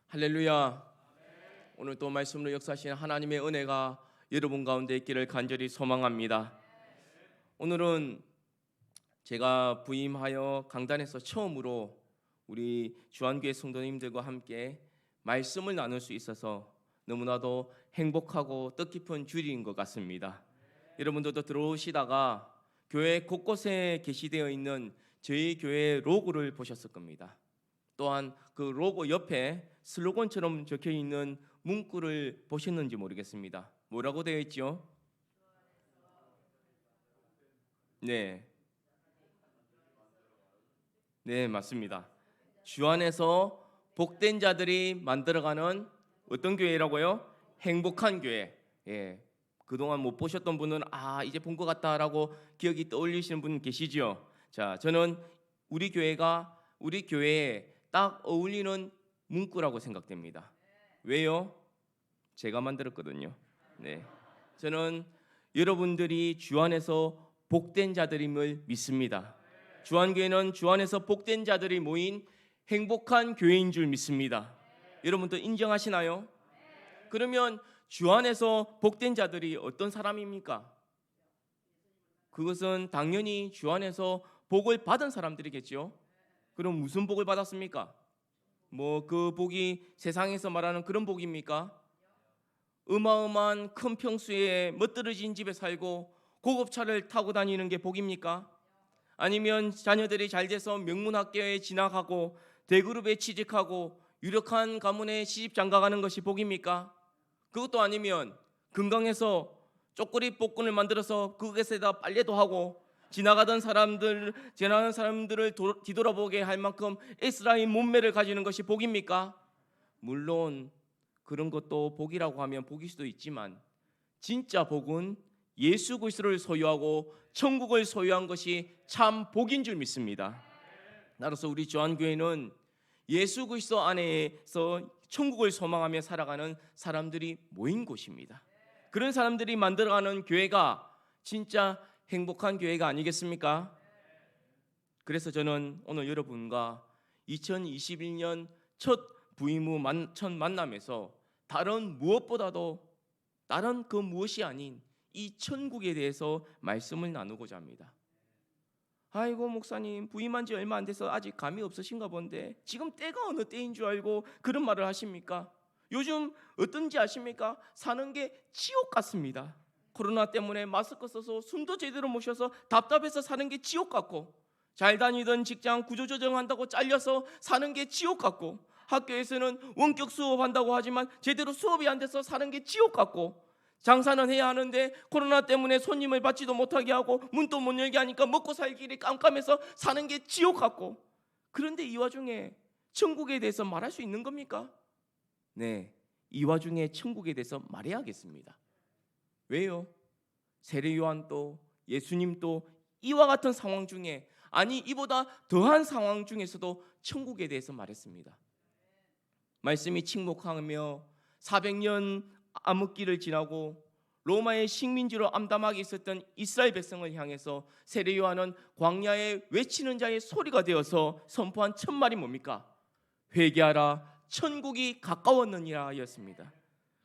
할렐루야. 오늘 또 말씀으로 역사하시는 하나님의 은혜가 여러분 가운데 있기를 간절히 소망합니다. 오늘은 제가 부임하여 강단에서 처음으로 우리 주안교회 성도님들과 함께 말씀을 나눌 수 있어서 너무나도 행복하고 뜻깊은 주일인 것 같습니다. 여러분들도 들어오시다가 교회 곳곳에 게시되어 있는 저희 교회 로고를 보셨을 겁니다. 또한 그 로고 옆에 슬로건처럼 적혀 있는 문구를 보셨는지 모르겠습니다. 뭐라고 되어 있죠? 네, 맞습니다. 주 안에서 복된 자들이 만들어가는 어떤 교회라고요? 행복한 교회. 예, 그동안 못 보셨던 분은 이제 본 것 같다라고 기억이 떠올리시는 분 계시죠? 자, 저는 우리 교회에 딱 어울리는 문구라고 생각됩니다. 왜요? 제가 만들었거든요. 네, 저는 여러분들이 주 안에서 복된 자들임을 믿습니다. 주안교회는 주 안에서 복된 자들이 모인 행복한 교회인 줄 믿습니다. 여러분도 인정하시나요? 그러면 주 안에서 복된 자들이 어떤 사람입니까? 그것은 당연히 주 안에서 복을 받은 사람들이겠죠. 그럼 무슨 복을 받았습니까? 그 복이 세상에서 말하는 그런 복입니까? 어마어마한 큰 평수에 멋들어진 집에 살고 고급차를 타고 다니는 게 복입니까? 아니면 자녀들이 잘 돼서 명문학교에 진학하고 대그룹에 취직하고 유력한 가문에 시집 장가가는 것이 복입니까? 그것도 아니면 건강해서 쪼꼬리 복근을 만들어서 그것에다 빨래도 하고 지나가는 사람들을 뒤돌아보게 할 만큼 에스라인 몸매를 가지는 것이 복입니까? 물론 그런 것도 복이라고 하면 복일 수도 있지만 진짜 복은 예수 그리스도를 소유하고 천국을 소유한 것이 참 복인 줄 믿습니다. 따라서 우리 주안교회는 예수 그리스도 안에서 천국을 소망하며 살아가는 사람들이 모인 곳입니다. 그런 사람들이 만들어가는 교회가 진짜 행복한 교회가 아니겠습니까? 그래서 저는 오늘 여러분과 2021년 첫 부임 후 첫 만남에서 다른 무엇보다도 다른 그 무엇이 아닌 이 천국에 대해서 말씀을 나누고자 합니다. 아이고 목사님 부임한 지 얼마 안 돼서 아직 감이 없으신가 본데 지금 때가 어느 때인 줄 알고 그런 말을 하십니까? 요즘 어떤지 아십니까? 사는 게 지옥 같습니다. 코로나 때문에 마스크 써서 숨도 제대로 못 쉬어서 답답해서 사는 게 지옥 같고, 잘 다니던 직장 구조조정한다고 잘려서 사는 게 지옥 같고, 학교에서는 원격 수업한다고 하지만 제대로 수업이 안 돼서 사는 게 지옥 같고, 장사는 해야 하는데 코로나 때문에 손님을 받지도 못하게 하고 문도 못 열게 하니까 먹고 살 길이 깜깜해서 사는 게 지옥 같고, 그런데 이 와중에 천국에 대해서 말할 수 있는 겁니까? 네, 이 와중에 천국에 대해서 말해야겠습니다. 왜요? 세례 요한도 예수님도 이와 같은 상황 중에, 아니 이보다 더한 상황 중에서도 천국에 대해서 말했습니다. 말씀이 침묵하며 400년 암흑기를 지나고 로마의 식민지로 암담하게 있었던 이스라엘 백성을 향해서 세례 요한은 광야에 외치는 자의 소리가 되어서 선포한 첫 말이 뭡니까? 회개하라, 천국이 가까웠느니라 였습니다.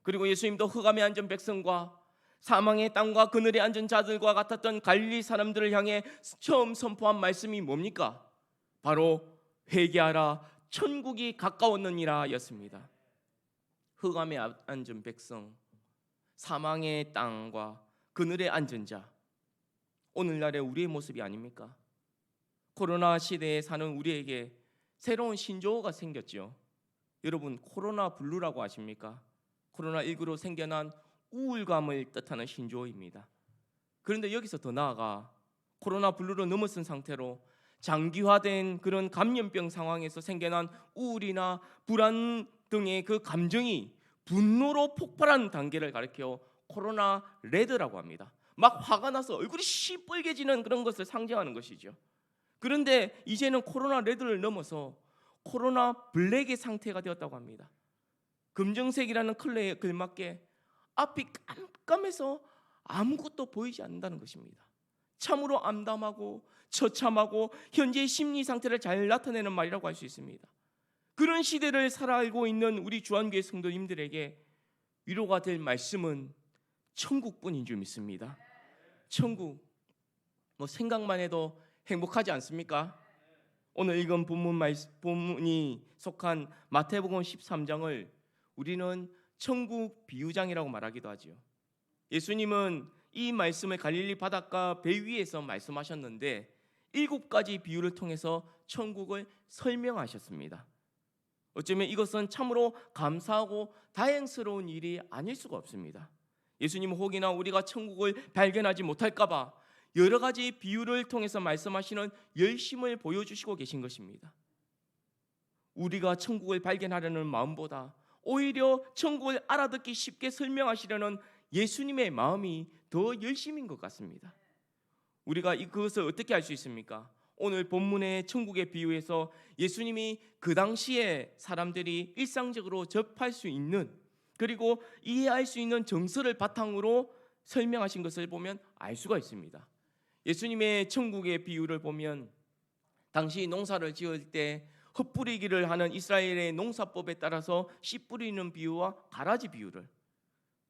그리고 예수님도 흑암에 앉은 백성과 사망의 땅과 그늘에 앉은 자들과 같았던 갈릴리 사람들을 향해 처음 선포한 말씀이 뭡니까? 바로 회개하라, 천국이 가까웠느니라 였습니다. 흑암에 앉은 백성, 사망의 땅과 그늘에 앉은 자, 오늘날의 우리의 모습이 아닙니까? 코로나 시대에 사는 우리에게 새로운 신조어가 생겼죠. 여러분, 코로나 블루라고 아십니까? 코로나19로 생겨난 우울감을 뜻하는 신조어입니다. 그런데 여기서 더 나아가 코로나 블루를 넘어선 상태로 장기화된 그런 감염병 상황에서 생겨난 우울이나 불안 등의 그 감정이 분노로 폭발하는 단계를 가리켜 코로나 레드라고 합니다. 막 화가 나서 얼굴이 시뻘개지는 그런 것을 상징하는 것이죠. 그런데 이제는 코로나 레드를 넘어서 코로나 블랙의 상태가 되었다고 합니다. 검정색이라는 컬러에 걸맞게 앞이 깜깜해서 아무것도 보이지 않는다는 것입니다. 참으로 암담하고 처참하고 현재의 심리 상태를 잘 나타내는 말이라고 할 수 있습니다. 그런 시대를 살아가고 있는 우리 주한교회 성도님들에게 위로가 될 말씀은 천국뿐인 줄 믿습니다. 천국, 생각만 해도 행복하지 않습니까? 오늘 읽은 본문이 속한 마태복음 13장을 우리는 천국 비유장이라고 말하기도 하지요. 예수님은 이 말씀을 갈릴리 바닷가 배 위에서 말씀하셨는데 7가지 비유를 통해서 천국을 설명하셨습니다. 어쩌면 이것은 참으로 감사하고 다행스러운 일이 아닐 수가 없습니다. 예수님은 혹이나 우리가 천국을 발견하지 못할까 봐 여러 가지 비유를 통해서 말씀하시는 열심을 보여주시고 계신 것입니다. 우리가 천국을 발견하려는 마음보다 오히려 천국을 알아듣기 쉽게 설명하시려는 예수님의 마음이 더 열심인 것 같습니다. 우리가 그것을 어떻게 알 수 있습니까? 오늘 본문의 천국의 비유에서 예수님이 그 당시에 사람들이 일상적으로 접할 수 있는, 그리고 이해할 수 있는 정서를 바탕으로 설명하신 것을 보면 알 수가 있습니다. 예수님의 천국의 비유를 보면 당시 농사를 지을 때 흩뿌리기를 하는 이스라엘의 농사법에 따라서 씨 뿌리는 비유와 가라지 비유를,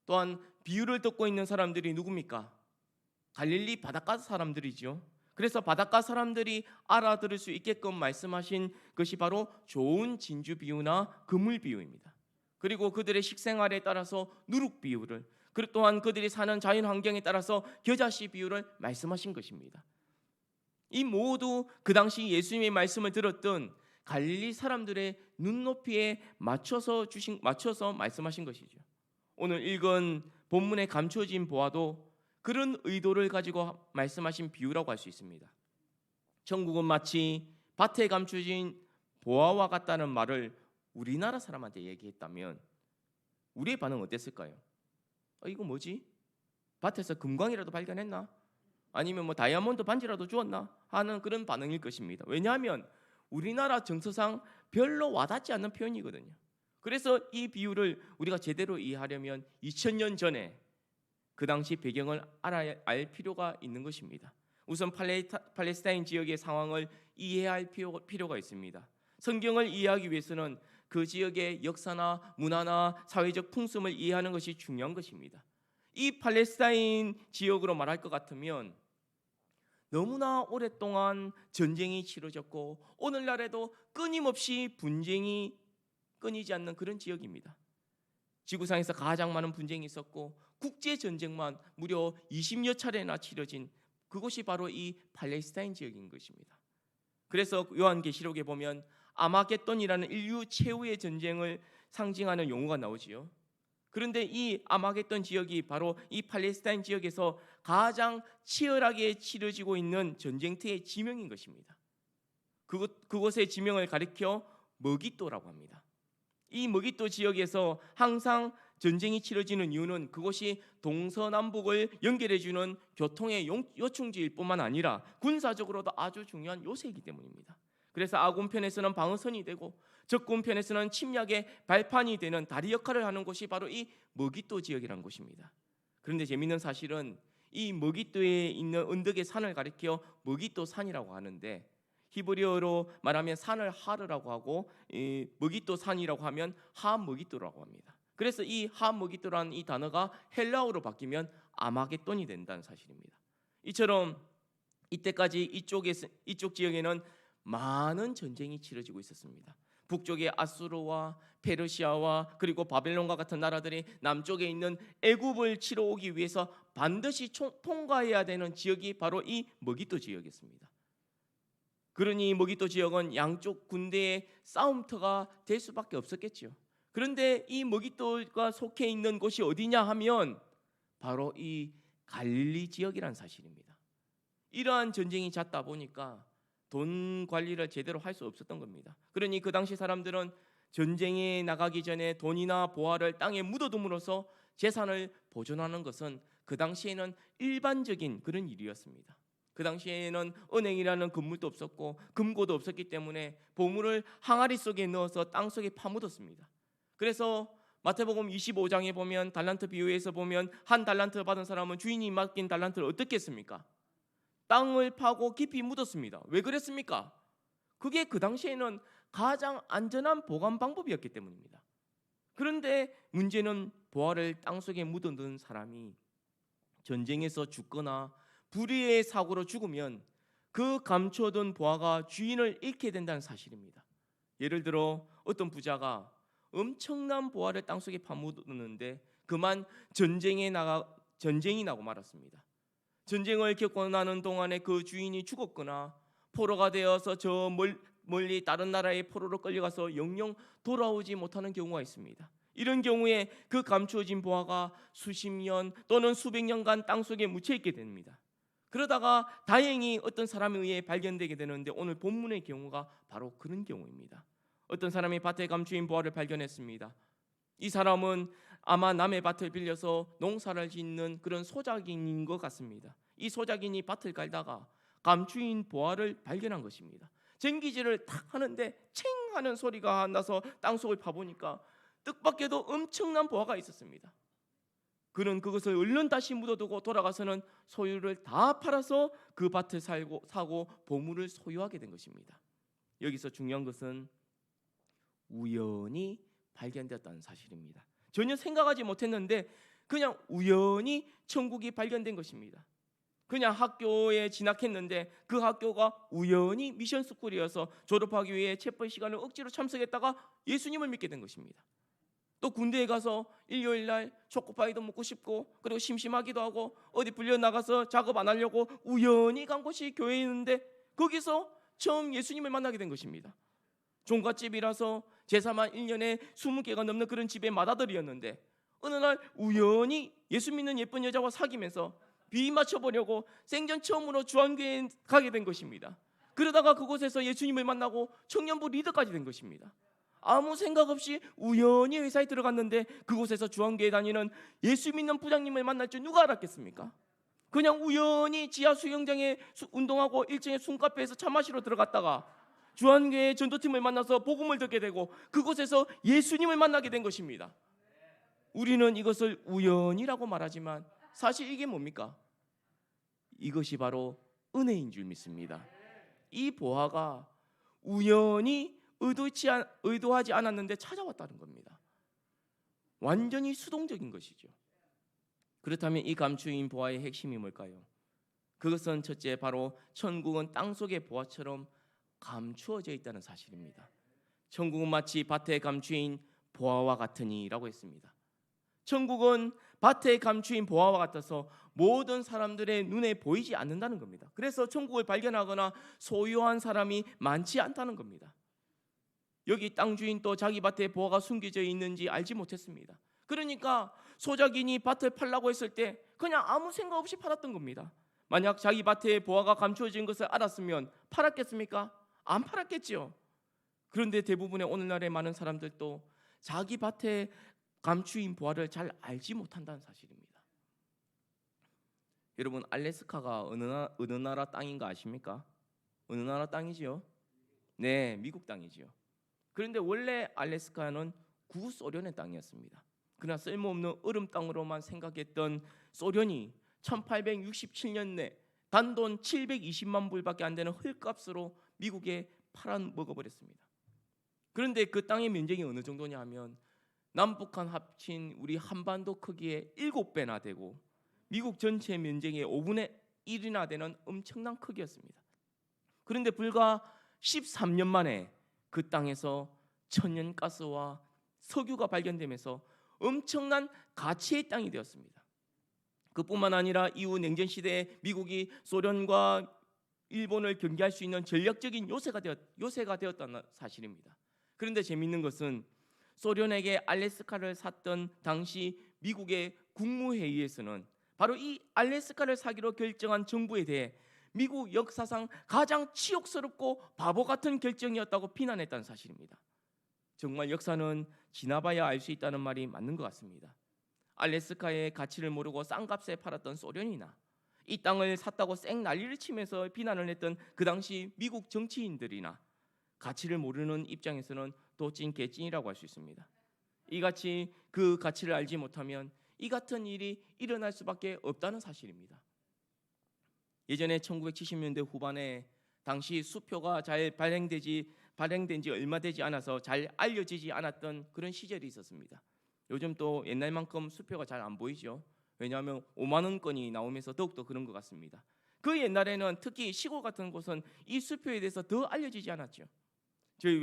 또한 비유를 듣고 있는 사람들이 누굽니까? 갈릴리 바닷가 사람들이죠. 그래서 바닷가 사람들이 알아들을 수 있게끔 말씀하신 것이 바로 좋은 진주 비유나 그물 비유입니다. 그리고 그들의 식생활에 따라서 누룩 비유를, 그리고 또한 그들이 사는 자연 환경에 따라서 겨자씨 비유를 말씀하신 것입니다. 이 모두 그 당시 예수님의 말씀을 들었던 갈릴리 사람들의 눈높이에 맞춰서 말씀하신 것이죠. 오늘 읽은 본문에 감춰진 보아도 그런 의도를 가지고 말씀하신 비유라고 할 수 있습니다. 천국은 마치 밭에 감춰진 보아와 같다는 말을 우리나라 사람한테 얘기했다면 우리의 반응은 어땠을까요? 이거 뭐지? 밭에서 금광이라도 발견했나? 아니면 다이아몬드 반지라도 주었나? 하는 그런 반응일 것입니다. 왜냐하면 우리나라 정서상 별로 와닿지 않는 표현이거든요. 그래서 이 비유를 우리가 제대로 이해하려면 2000년 전에 그 당시 배경을 알 필요가 있는 것입니다. 우선 팔레스타인 지역의 상황을 이해할 필요가 있습니다. 성경을 이해하기 위해서는 그 지역의 역사나 문화나 사회적 풍습을 이해하는 것이 중요한 것입니다. 이 팔레스타인 지역으로 말할 것 같으면 너무나 오랫동안 전쟁이 치러졌고 오늘날에도 끊임없이 분쟁이 끊이지 않는 그런 지역입니다. 지구상에서 가장 많은 분쟁이 있었고 국제전쟁만 무려 20여 차례나 치러진 그곳이 바로 이 팔레스타인 지역인 것입니다. 그래서 요한계시록에 보면 아마겟돈이라는 인류 최후의 전쟁을 상징하는 용어가 나오지요. 그런데 이 아마겟돈 지역이 바로 이 팔레스타인 지역에서 가장 치열하게 치러지고 있는 전쟁터의 지명인 것입니다. 그곳의 지명을 가리켜 머깃도라고 합니다. 이 머깃도 지역에서 항상 전쟁이 치러지는 이유는 그곳이 동서남북을 연결해주는 교통의 요충지일 뿐만 아니라 군사적으로도 아주 중요한 요새이기 때문입니다. 그래서 아군편에서는 방어선이 되고 적군편에서는 침략의 발판이 되는 다리 역할을 하는 곳이 바로 이 머깃도 지역이라는 곳입니다. 그런데 재미있는 사실은 이 머깃도에 있는 언덕의 산을 가리켜 머깃도 산이라고 하는데 히브리어로 말하면 산을 하르라고 하고 이 머깃도 산이라고 하면 하머깃도라고 합니다. 그래서 이 하머깃도라는 이 단어가 헬라어로 바뀌면 아마겟돈이 된다는 사실입니다. 이처럼 이때까지 이쪽 지역에는 많은 전쟁이 치러지고 있었습니다. 북쪽의 아수르와 페르시아와 그리고 바벨론과 같은 나라들이 남쪽에 있는 애굽을 치러 오기 위해서 반드시 통과해야 되는 지역이 바로 이 머깃도 지역이었습니다. 그러니 머깃도 지역은 양쪽 군대의 싸움터가 될 수밖에 없었겠죠. 그런데 이 머깃도가 속해 있는 곳이 어디냐 하면 바로 이 갈릴리 지역이라는 사실입니다. 이러한 전쟁이 잦다 보니까 돈 관리를 제대로 할 수 없었던 겁니다. 그러니 그 당시 사람들은 전쟁에 나가기 전에 돈이나 보화를 땅에 묻어둠으로써 재산을 보존하는 것은 그 당시에는 일반적인 그런 일이었습니다. 그 당시에는 은행이라는 건물도 없었고 금고도 없었기 때문에 보물을 항아리 속에 넣어서 땅 속에 파묻었습니다. 그래서 마태복음 25장에 보면 달란트 비유에서 보면 한 달란트 받은 사람은 주인이 맡긴 달란트를 어떻게 했습니까? 땅을 파고 깊이 묻었습니다. 왜 그랬습니까? 그게 그 당시에는 가장 안전한 보관 방법이었기 때문입니다. 그런데 문제는 보화를 땅속에 묻어둔 사람이 전쟁에서 죽거나 불의의 사고로 죽으면 그 감춰둔 보화가 주인을 잃게 된다는 사실입니다. 예를 들어 어떤 부자가 엄청난 보화를 땅속에 파묻었는데 그만 전쟁이 나고 말았습니다. 전쟁을 겪고 나는 동안에 그 주인이 죽었거나 포로가 되어서 저 멀리 다른 나라의 포로로 끌려가서 영영 돌아오지 못하는 경우가 있습니다. 이런 경우에 그 감추어진 보화가 수십 년 또는 수백 년간 땅속에 묻혀 있게 됩니다. 그러다가 다행히 어떤 사람에 의해 발견되게 되는데 오늘 본문의 경우가 바로 그런 경우입니다. 어떤 사람이 밭에 감추인 보화를 발견했습니다. 이 사람은 아마 남의 밭을 빌려서 농사를 짓는 그런 소작인인 것 같습니다. 이 소작인이 밭을 갈다가 감추인 보화를 발견한 것입니다. 쟁기질을 탁 하는데 챙 하는 소리가 나서 땅속을 파보니까 뜻밖에도 엄청난 보화가 있었습니다. 그는 그것을 얼른 다시 묻어두고 돌아가서는 소유를 다 팔아서 그 밭을 사고 보물을 소유하게 된 것입니다. 여기서 중요한 것은 우연히 발견되었다는 사실입니다. 전혀 생각하지 못했는데 그냥 우연히 천국이 발견된 것입니다. 그냥 학교에 진학했는데 그 학교가 우연히 미션 스쿨이어서 졸업하기 위해 체벌 시간을 억지로 참석했다가 예수님을 믿게 된 것입니다. 또 군대에 가서 일요일 날 초코파이도 먹고 싶고 그리고 심심하기도 하고 어디 불려 나가서 작업 안 하려고 우연히 간 곳이 교회였는데 거기서 처음 예수님을 만나게 된 것입니다. 종갓집이라서 제사만 1년에 20개가 넘는 그런 집의 맏아들이었는데 어느 날 우연히 예수 믿는 예쁜 여자와 사귀면서 비 맞춰보려고 생전 처음으로 주한교회에 가게 된 것입니다. 그러다가 그곳에서 예수님을 만나고 청년부 리더까지 된 것입니다. 아무 생각 없이 우연히 회사에 들어갔는데 그곳에서 주한교회 다니는 예수 믿는 부장님을 만날 줄 누가 알았겠습니까? 그냥 우연히 지하 수영장에 운동하고 1층에 숨카페에서 차 마시러 들어갔다가 주한교회 전도팀을 만나서 복음을 듣게 되고 그곳에서 예수님을 만나게 된 것입니다. 우리는 이것을 우연이라고 말하지만 사실 이게 뭡니까? 이것이 바로 은혜인 줄 믿습니다. 이 보화가 우연히 의도하지 않았는데 찾아왔다는 겁니다. 완전히 수동적인 것이죠. 그렇다면 이 감추인 보화의 핵심이 뭘까요? 그것은 첫째 바로 천국은 땅속의 보화처럼 감추어져 있다는 사실입니다. 천국은 마치 밭에 감추인 보화와 같으니라고 했습니다. 천국은 밭에 감추인 보화와 같아서 모든 사람들의 눈에 보이지 않는다는 겁니다. 그래서 천국을 발견하거나 소유한 사람이 많지 않다는 겁니다. 여기 땅 주인도 자기 밭에 보화가 숨겨져 있는지 알지 못했습니다. 그러니까 소작인이 밭을 팔라고 했을 때 그냥 아무 생각 없이 팔았던 겁니다. 만약 자기 밭에 보화가 감추어진 것을 알았으면 팔았겠습니까? 안 팔았겠지요. 그런데 대부분의 오늘날의 많은 사람들도 자기 밭에 감추인 보화를 잘 알지 못한다는 사실입니다. 여러분 알래스카가 어느 나라 땅인가 아십니까? 어느 나라 땅이지요? 네, 미국 땅이지요. 그런데 원래 알래스카는 구소련의 땅이었습니다. 그러나 쓸모없는 얼음 땅으로만 생각했던 소련이 1867년에 단돈 720만 불밖에 안 되는 헐값으로 미국에 팔아먹어버렸습니다. 그런데 그 땅의 면적이 어느 정도냐 하면 남북한 합친 우리 한반도 크기의 7배나 되고 미국 전체 면적의 5분의 1이나 되는 엄청난 크기였습니다. 그런데 불과 13년 만에 그 땅에서 천연가스와 석유가 발견되면서 엄청난 가치의 땅이 되었습니다. 그뿐만 아니라 이후 냉전 시대에 미국이 소련과 일본을 경계할 수 있는 전략적인 요새가 되었다는 사실입니다. 그런데 재미있는 것은 소련에게 알래스카를 샀던 당시 미국의 국무회의에서는 바로 이 알래스카를 사기로 결정한 정부에 대해 미국 역사상 가장 치욕스럽고 바보 같은 결정이었다고 비난했다는 사실입니다. 정말 역사는 지나봐야 알 수 있다는 말이 맞는 것 같습니다. 알래스카의 가치를 모르고 싼 값에 팔았던 소련이나 이 땅을 샀다고 쌩 난리를 치면서 비난을 했던 그 당시 미국 정치인들이나 가치를 모르는 입장에서는 도찐 개찐이라고 할 수 있습니다. 이같이 그 가치를 알지 못하면 이 같은 일이 일어날 수밖에 없다는 사실입니다. 예전에 1970년대 후반에 당시 수표가 잘 발행된 지 얼마 되지 않아서 잘 알려지지 않았던 그런 시절이 있었습니다. 요즘 또 옛날만큼 수표가 잘 안 보이죠. 왜냐하면 5만 원권이 나오면서 더욱더 그런 것 같습니다. 그 옛날에는 특히 시골 같은 곳은 이 수표에 대해서 더 알려지지 않았죠. 저희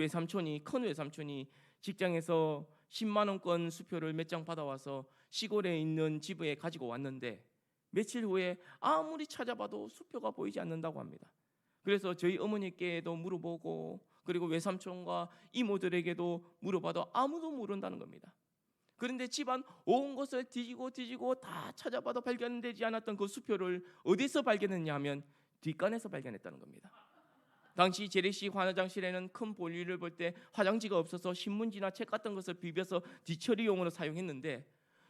큰 외삼촌이 직장에서 10만 원권 수표를 몇 장 받아와서 시골에 있는 집에 가지고 왔는데 며칠 후에 아무리 찾아봐도 수표가 보이지 않는다고 합니다. 그래서 저희 어머니께도 물어보고 그리고 외삼촌과 이모들에게도 물어봐도 아무도 모른다는 겁니다. 그런데 집안 온 곳을 뒤지고 다 찾아봐도 발견되지 않았던 그 수표를 어디서 발견했냐 하면 뒷간에서 발견했다는 겁니다. 당시 재래식 화장실에는 큰 볼일을 볼 때 화장지가 없어서 신문지나 책 같은 것을 비벼서 뒤처리용으로 사용했는데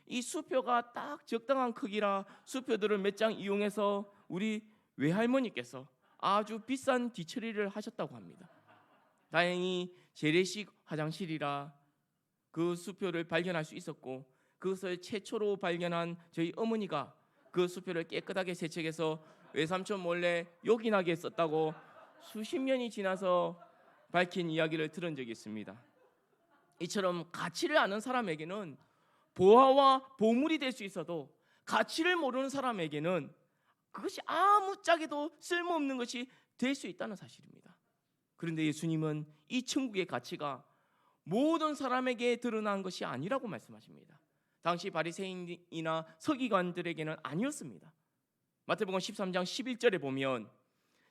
이 수표가 딱 적당한 크기라 수표들을 몇 장 이용해서 우리 외할머니께서 아주 비싼 뒤처리를 하셨다고 합니다. 다행히 재래식 화장실이라 그 수표를 발견할 수 있었고 그것을 최초로 발견한 저희 어머니가 그 수표를 깨끗하게 세척해서 외삼촌 몰래 요긴하게 썼다고 수십 년이 지나서 밝힌 이야기를 들은 적이 있습니다. 이처럼 가치를 아는 사람에게는 보화와 보물이 될 수 있어도 가치를 모르는 사람에게는 그것이 아무짝에도 쓸모없는 것이 될 수 있다는 사실입니다. 그런데 예수님은 이 천국의 가치가 모든 사람에게 드러난 것이 아니라고 말씀하십니다. 당시 바리새인이나 서기관들에게는 아니었습니다. 마태복음 13장 11절에 보면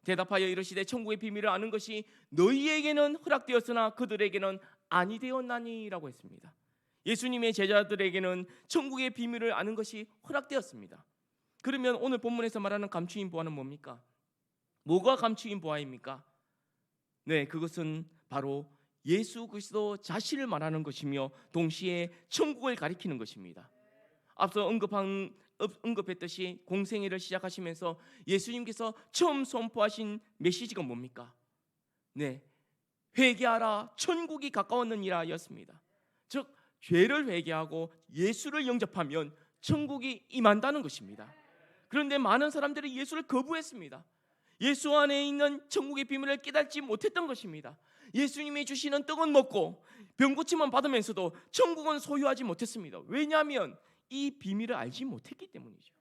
대답하여 이르시되 천국의 비밀을 아는 것이 너희에게는 허락되었으나 그들에게는 아니 되었나니라고 했습니다. 예수님의 제자들에게는 천국의 비밀을 아는 것이 허락되었습니다. 그러면 오늘 본문에서 말하는 감추인 보화는 뭡니까? 뭐가 감추인 보화입니까? 네, 그것은 바로 예수 그리스도 자신을 말하는 것이며 동시에 천국을 가리키는 것입니다. 앞서 언급했듯이 공생애를 시작하시면서 예수님께서 처음 선포하신 메시지가 뭡니까? 네, 회개하라 천국이 가까웠느니라 였습니다. 즉 죄를 회개하고 예수를 영접하면 천국이 임한다는 것입니다. 그런데 많은 사람들이 예수를 거부했습니다. 예수 안에 있는 천국의 비밀을 깨닫지 못했던 것입니다. 예수님이 주시는 떡은 먹고 병고침은 받으면서도 천국은 소유하지 못했습니다. 왜냐하면 이 비밀을 알지 못했기 때문이죠.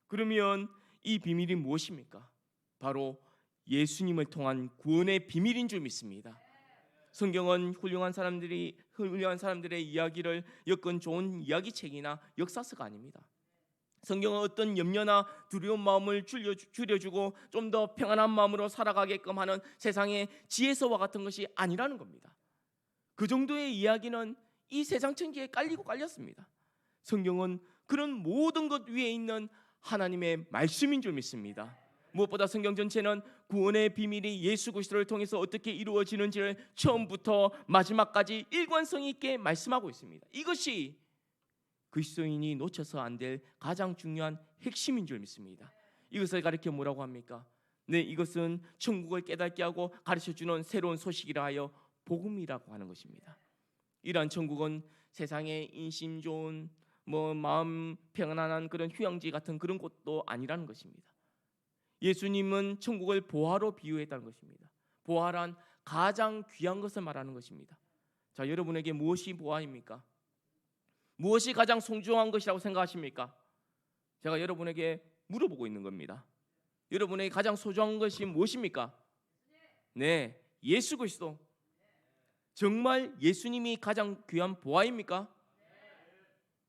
그러면 이 비밀이 무엇입니까? 바로 예수님을 통한 구원의 비밀인 줄 믿습니다. 성경은 훌륭한 사람들의 이야기를 엮은 좋은 이야기책이나 역사서가 아닙니다. 성경은 어떤 염려나 두려운 마음을 줄여주고 좀 더 평안한 마음으로 살아가게끔 하는 세상의 지혜서와 같은 것이 아니라는 겁니다. 그 정도의 이야기는 이 세상 천지에 깔리고 깔렸습니다. 성경은 그런 모든 것 위에 있는 하나님의 말씀인 줄 믿습니다. 무엇보다 성경 전체는 구원의 비밀이 예수 그리스도를 통해서 어떻게 이루어지는지를 처음부터 마지막까지 일관성 있게 말씀하고 있습니다. 이것이 그리스도인이 놓쳐서 안 될 가장 중요한 핵심인 줄 믿습니다. 이것을 가리켜 뭐라고 합니까? 네, 이것은 천국을 깨닫게 하고 가르쳐주는 새로운 소식이라 하여 복음이라고 하는 것입니다. 이러한 천국은 세상에 인심 좋은 마음 평안한 그런 휴양지 같은 그런 곳도 아니라는 것입니다. 예수님은 천국을 보화로 비유했다는 것입니다. 보화란 가장 귀한 것을 말하는 것입니다. 자, 여러분에게 무엇이 보화입니까? 무엇이 가장 소중한 것이라고 생각하십니까? 제가 여러분에게 물어보고 있는 겁니다. 여러분에게 가장 소중한 것이 무엇입니까? 네, 예수 그리스도. 정말 예수님이 가장 귀한 보화입니까?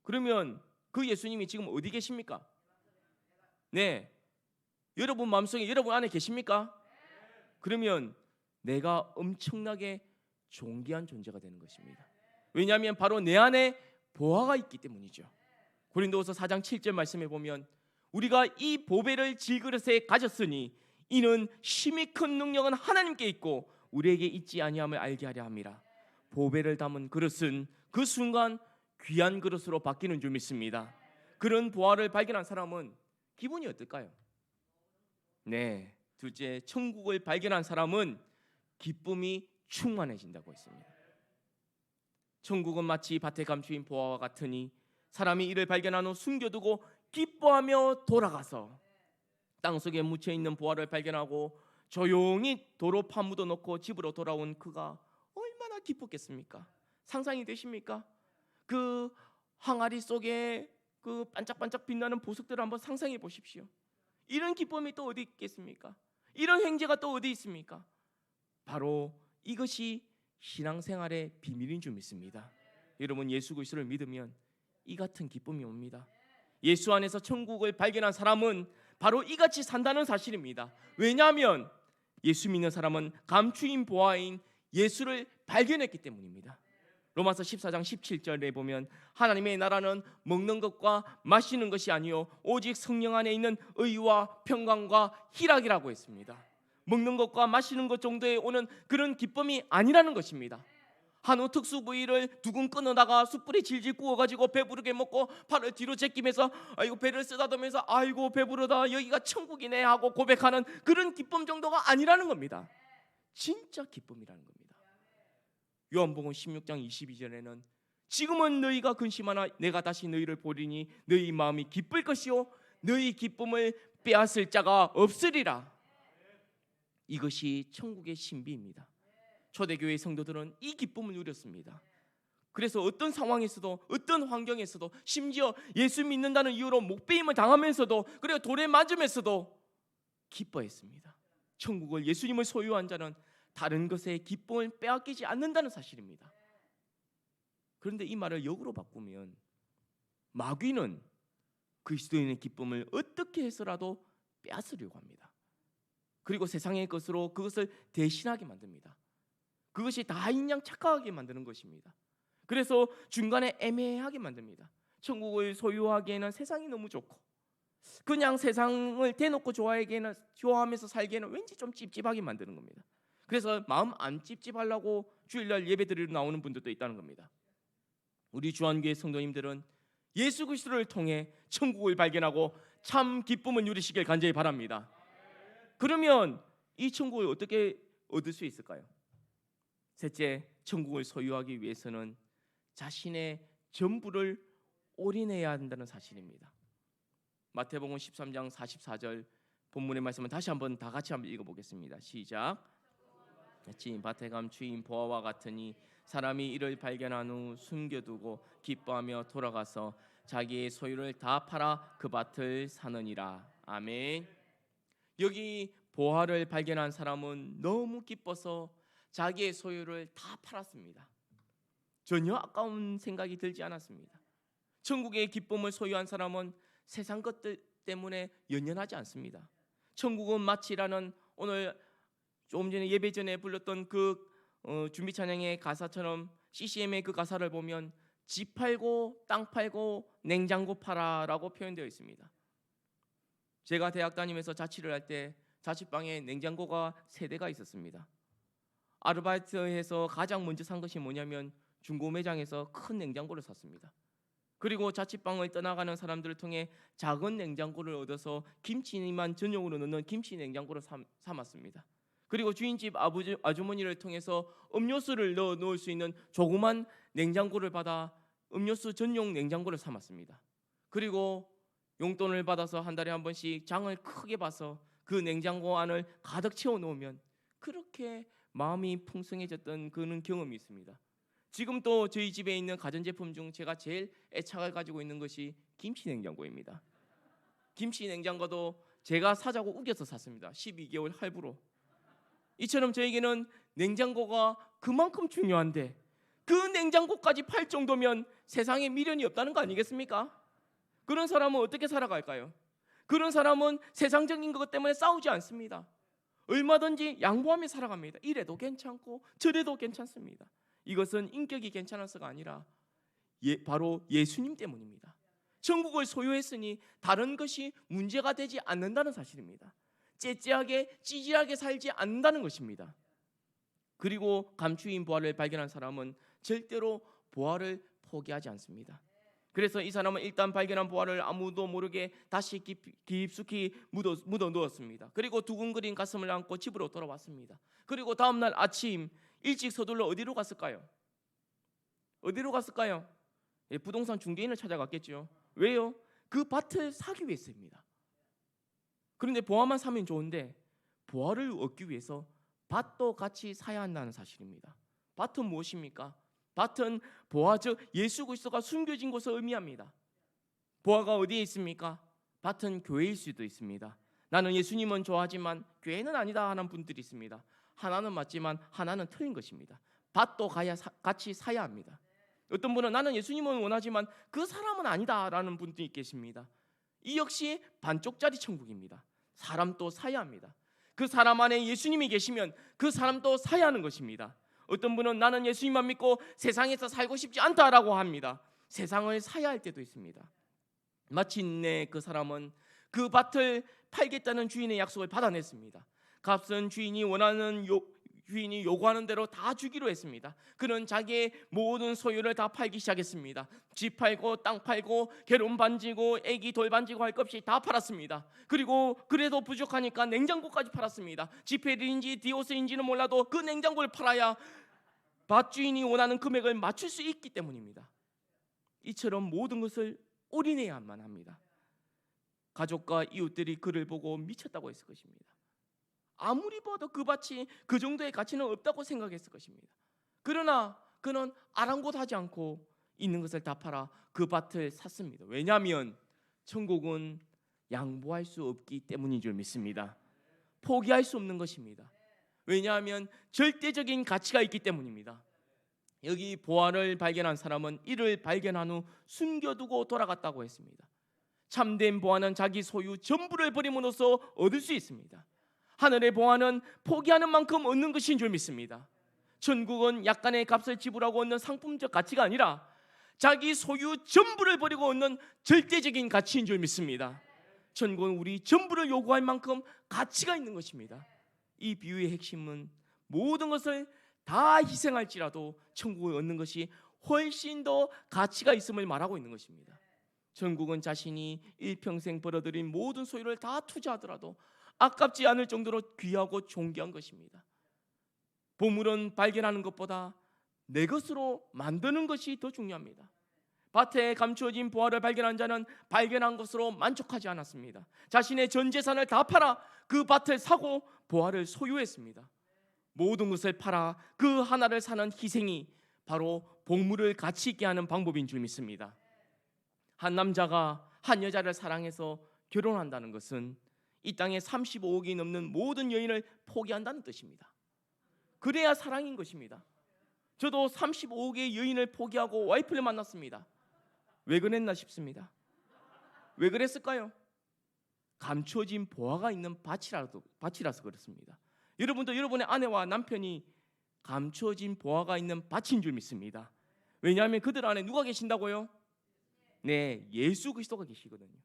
그러면 그 예수님이 지금 어디 계십니까? 네, 여러분 마음속에 여러분 안에 계십니까? 그러면 내가 엄청나게 존귀한 존재가 되는 것입니다. 왜냐하면 바로 내 안에 보화가 있기 때문이죠. 고린도후서 4장 7절 말씀에 보면 우리가 이 보배를 질그릇에 가졌으니 이는 심히 큰 능력은 하나님께 있고 우리에게 있지 아니함을 알게 하려 함이라. 보배를 담은 그릇은 그 순간 귀한 그릇으로 바뀌는 줄 믿습니다. 그런 보화를 발견한 사람은 기분이 어떨까요? 네, 둘째, 천국을 발견한 사람은 기쁨이 충만해진다고 했습니다. 천국은 마치 밭에 감추인 보화와 같으니 사람이 이를 발견한 후 숨겨두고 기뻐하며 돌아가서 땅속에 묻혀있는 보화를 발견하고 조용히 도로 파묻어 놓고 집으로 돌아온 그가 얼마나 기뻤겠습니까? 상상이 되십니까? 그 항아리 속에 그 반짝반짝 빛나는 보석들을 한번 상상해 보십시오. 이런 기쁨이 또 어디 있겠습니까? 이런 행제가 또 어디 있습니까? 바로 이것이 신앙생활의 비밀인 줄 믿습니다. 여러분, 예수 그리스도를 믿으면 이 같은 기쁨이 옵니다. 예수 안에서 천국을 발견한 사람은 바로 이같이 산다는 사실입니다. 왜냐하면 예수 믿는 사람은 감추인 보화인 예수를 발견했기 때문입니다. 로마서 14장 17절에 보면 하나님의 나라는 먹는 것과 마시는 것이 아니요 오직 성령 안에 있는 의와 평강과 희락이라고 했습니다. 먹는 것과 마시는 것 정도에 오는 그런 기쁨이 아니라는 것입니다. 한우 특수 부위를 두근 끊어다가 숯불에 질질 구워가지고 배부르게 먹고 팔을 뒤로 제끼면서 아이고 배를 쓰다듬으면서 아이고 배부르다 여기가 천국이네 하고 고백하는 그런 기쁨 정도가 아니라는 겁니다. 진짜 기쁨이라는 겁니다. 요한복음 16장 22절에는 지금은 너희가 근심하나 내가 다시 너희를 보리니 너희 마음이 기쁠 것이요 너희 기쁨을 빼앗을 자가 없으리라. 이것이 천국의 신비입니다. 초대교회 성도들은 이 기쁨을 누렸습니다. 그래서 어떤 상황에서도 어떤 환경에서도 심지어 예수 믿는다는 이유로 목베임을 당하면서도 그리고 돌에 맞으면서도 기뻐했습니다. 천국을 예수님을 소유한 자는 다른 것에 기쁨을 빼앗기지 않는다는 사실입니다. 그런데 이 말을 역으로 바꾸면 마귀는 그리스도인의 기쁨을 어떻게 해서라도 빼앗으려고 합니다. 그리고 세상의 것으로 그것을 대신하게 만듭니다. 그것이 다인 양 착각하게 만드는 것입니다. 그래서 중간에 애매하게 만듭니다. 천국을 소유하기에는 세상이 너무 좋고 그냥 세상을 대놓고 좋아하면서 살기에는 왠지 좀 찝찝하게 만드는 겁니다. 그래서 마음 안 찝찝하려고 주일날 예배드리러 나오는 분들도 있다는 겁니다. 우리 주한교회 성도님들은 예수 그리스도를 통해 천국을 발견하고 참 기쁨을 누리시길 간절히 바랍니다. 그러면 이 천국을 어떻게 얻을 수 있을까요? 셋째, 천국을 소유하기 위해서는 자신의 전부를 올인해야 한다는 사실입니다. 마태복음 13장 44절 본문의 말씀은 다시 한번 다 같이 한번 읽어보겠습니다. 시작. 같이 밭에 감추인 보화와 같으니 사람이 이를 발견한 후 숨겨두고 기뻐하며 돌아가서 자기의 소유를 다 팔아 그 밭을 사느니라. 아멘. 여기 보화를 발견한 사람은 너무 기뻐서 자기의 소유를 다 팔았습니다. 전혀 아까운 생각이 들지 않았습니다. 천국의 기쁨을 소유한 사람은 세상 것들 때문에 연연하지 않습니다. 천국은 마치라는 오늘 조금 전에 예배 전에 불렀던 그 준비 찬양의 가사처럼 CCM의 그 가사를 보면 집 팔고 땅 팔고 냉장고 팔아라고 표현되어 있습니다. 제가 대학 다니면서 자취를 할 때 자취방에 냉장고가 3대가 있었습니다. 아르바이트해서 가장 먼저 산 것이 뭐냐면 중고 매장에서 큰 냉장고를 샀습니다. 그리고 자취방을 떠나가는 사람들을 통해 작은 냉장고를 얻어서 김치만 전용으로 넣는 김치 냉장고를 삼았습니다. 그리고 주인집 아주머니를 통해서 음료수를 넣을 수 있는 조그만 냉장고를 받아 음료수 전용 냉장고를 삼았습니다. 그리고 용돈을 받아서 한 달에 한 번씩 장을 크게 봐서 그 냉장고 안을 가득 채워 놓으면 그렇게 마음이 풍성해졌던 그런 경험이 있습니다. 지금 또 저희 집에 있는 가전제품 중 제가 제일 애착을 가지고 있는 것이 김치 냉장고입니다. 김치 냉장고도 제가 사자고 우겨서 샀습니다. 12개월 할부로. 이처럼 저에게는 냉장고가 그만큼 중요한데 그 냉장고까지 팔 정도면 세상에 미련이 없다는 거 아니겠습니까? 그런 사람은 어떻게 살아갈까요? 그런 사람은 세상적인 것 때문에 싸우지 않습니다. 얼마든지 양보하며 살아갑니다. 이래도 괜찮고 저래도 괜찮습니다. 이것은 인격이 괜찮아서가 아니라 바로 예수님 때문입니다. 천국을 소유했으니 다른 것이 문제가 되지 않는다는 사실입니다. 째째하게 찌질하게 살지 않는다는 것입니다. 그리고 감추인 보화를 발견한 사람은 절대로 보화를 포기하지 않습니다. 그래서 이 사람은 일단 발견한 보화를 아무도 모르게 다시 깊숙이 묻어 누었습니다. 그리고 두근거린 가슴을 안고 집으로 돌아왔습니다. 그리고 다음날 아침 일찍 서둘러 어디로 갔을까요? 어디로 갔을까요? 부동산 중개인을 찾아갔겠죠. 왜요? 그 밭을 사기 위해서입니다. 그런데 보화만 사면 좋은데 보화를 얻기 위해서 밭도 같이 사야 한다는 사실입니다. 밭은 무엇입니까? 밭은 보화, 즉 예수 그리스도가 숨겨진 것을 의미합니다. 보화가 어디에 있습니까? 밭은 교회일 수도 있습니다. 나는 예수님은 좋아하지만 교회는 아니다 하는 분들이 있습니다. 하나는 맞지만 하나는 틀린 것입니다. 밭도 같이 사야 합니다. 어떤 분은 나는 예수님은 원하지만 그 사람은 아니다라는 분들이 계십니다. 이 역시 반쪽짜리 천국입니다. 사람도 사야 합니다. 그 사람 안에 예수님이 계시면 그 사람도 사야 하는 것입니다. 어떤 분은 나는 예수님만 믿고 세상에서 살고 싶지 않다라고 합니다. 세상을 사야 할 때도 있습니다. 마침내 그 사람은 그 밭을 팔겠다는 주인의 약속을 받아냈습니다. 값은 주인이 요구하는 대로 다 주기로 했습니다. 그는 자기의 모든 소유를 다 팔기 시작했습니다. 집 팔고 땅 팔고 결혼 반지고 애기 돌 반지고 할 것 없이 다 팔았습니다. 그리고 그래도 부족하니까 냉장고까지 팔았습니다. 지폐인지 디오스인지는 몰라도 그 냉장고를 팔아야 밭주인이 원하는 금액을 맞출 수 있기 때문입니다. 이처럼 모든 것을 올인해야만 합니다. 가족과 이웃들이 그를 보고 미쳤다고 했을 것입니다. 아무리 봐도 그 밭이 그 정도의 가치는 없다고 생각했을 것입니다. 그러나 그는 아랑곳하지 않고 있는 것을 다 팔아 그 밭을 샀습니다. 왜냐하면 천국은 양보할 수 없기 때문인 줄 믿습니다. 포기할 수 없는 것입니다. 왜냐하면 절대적인 가치가 있기 때문입니다. 여기 보화를 발견한 사람은 이를 발견한 후 숨겨두고 돌아갔다고 했습니다. 참된 보화는 자기 소유 전부를 버림으로써 얻을 수 있습니다. 하늘의 보화는 포기하는 만큼 얻는 것인 줄 믿습니다. 천국은 약간의 값을 지불하고 얻는 상품적 가치가 아니라 자기 소유 전부를 버리고 얻는 절대적인 가치인 줄 믿습니다. 천국은 우리 전부를 요구할 만큼 가치가 있는 것입니다. 이 비유의 핵심은 모든 것을 다 희생할지라도 천국을 얻는 것이 훨씬 더 가치가 있음을 말하고 있는 것입니다. 천국은 자신이 일평생 벌어들인 모든 소유를 다 투자하더라도 아깝지 않을 정도로 귀하고 존귀한 것입니다. 보물은 발견하는 것보다 내 것으로 만드는 것이 더 중요합니다. 밭에 감추어진 보화를 발견한 자는 발견한 것으로 만족하지 않았습니다. 자신의 전 재산을 다 팔아 그 밭을 사고 보화를 소유했습니다. 모든 것을 팔아 그 하나를 사는 희생이 바로 보물을 가치 있게 하는 방법인 줄 믿습니다. 한 남자가 한 여자를 사랑해서 결혼한다는 것은 이 땅에 35억이 넘는 모든 여인을 포기한다는 뜻입니다. 그래야 사랑인 것입니다. 저도 35억의 여인을 포기하고 와이프를 만났습니다. 왜 그랬나 싶습니다. 왜 그랬을까요? 감추어진 보화가 있는 밭이라서 그렇습니다. 여러분도 여러분의 아내와 남편이 감추어진 보화가 있는 밭인 줄 믿습니다. 왜냐하면 그들 안에 누가 계신다고요? 네, 예수 그리스도가 계시거든요.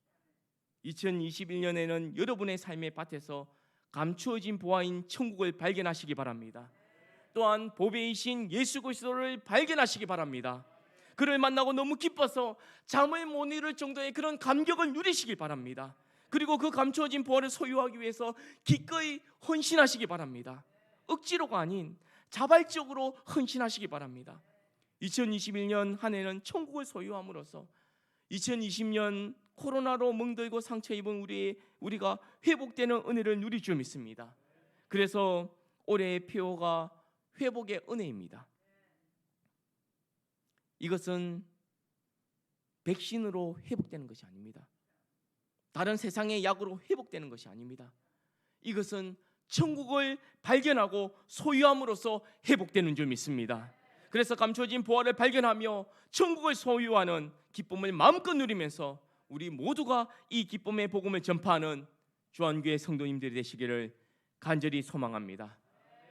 2021년에는 여러분의 삶의 밭에서 감추어진 보화인 천국을 발견하시기 바랍니다. 또한 보배이신 예수 그리스도를 발견하시기 바랍니다. 그를 만나고 너무 기뻐서 잠을 못 이룰 정도의 그런 감격을 누리시기 바랍니다. 그리고 그 감추어진 보화를 소유하기 위해서 기꺼이 헌신하시기 바랍니다. 억지로가 아닌 자발적으로 헌신하시기 바랍니다. 2021년 한 해는 천국을 소유함으로써 2020년 코로나로 멍들고 상처 입은 우리가 회복되는 은혜를 누릴 줄 믿습니다. 그래서 올해의 표어가 회복의 은혜입니다. 이것은 백신으로 회복되는 것이 아닙니다. 다른 세상의 약으로 회복되는 것이 아닙니다. 이것은 천국을 발견하고 소유함으로써 회복되는 줄 믿습니다. 그래서 감춰진 보화를 발견하며 천국을 소유하는 기쁨을 마음껏 누리면서 우리 모두가 이 기쁨의 복음을 전파하는 주안교회 성도님들이 되시기를 간절히 소망합니다.